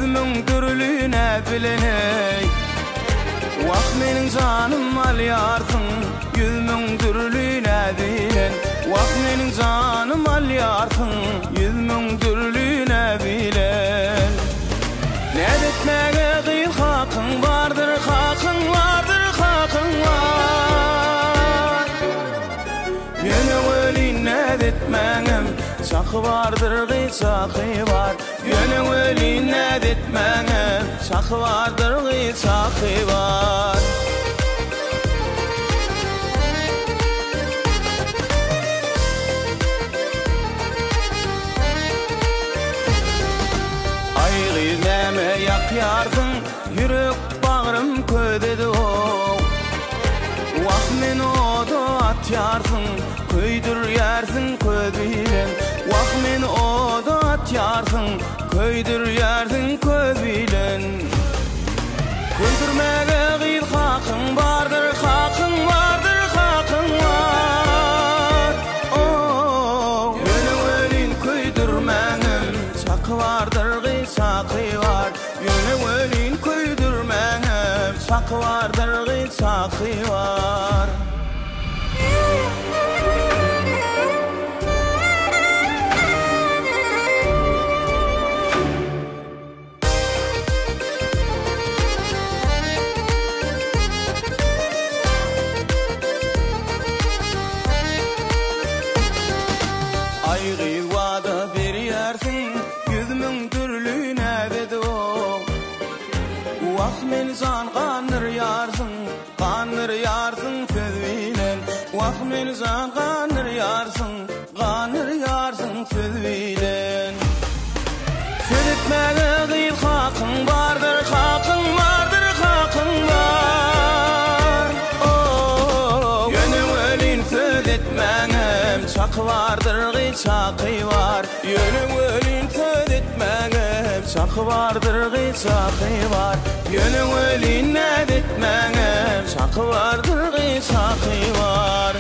yüzümün dürlüğüne bileney. Vak menin canım alyarsın, yüzümün dürlüğüne bilen. Vak menin canım alyarsın, yüzümün dürlüğüne bilen. Ne etmege gıyıl hakkın vardır, hakkın vardır, hakkın var. Yine öyle ne etmegem, sakı vardır gıyıl sakı var. Yine öyle ne etmegem, sakı vardır gıyıl sakı var. Neme yakyarsın, yürek bağrım ködedi o. Vak men oda atyarsın, köydür yersin ködbilen. Vak men oda atyarsın, köydür yersin ködbilen. Köydürmege gıyıl hakkın vardır, hakkın vardır, hakkın var. Oh, yönü ölün köydürmenim, sakı vardır gıyıl sakı var. Yönü ölün köydürmenim, sakı vardır gıyıl sakı var. Ayrı vada bir yersin, yüzümün dürlüğüne dedi o. Vak men zan kanır yarsın, kanır yarsın sözüyle. Vak men zan kanır yarsın, kanır yarsın sözüyle. Söz etmege gıyıl hakkın vardır, hakkın vardır, hakkın var. Oh, yönü ölün söz etmegem, sakı vardır gıyıl sakı var. Yönü ölün söz etmegem, sakı vardır gıyıl sakı var. Yönü ölün ne etmegem, sakı vardır gıyıl sakı var.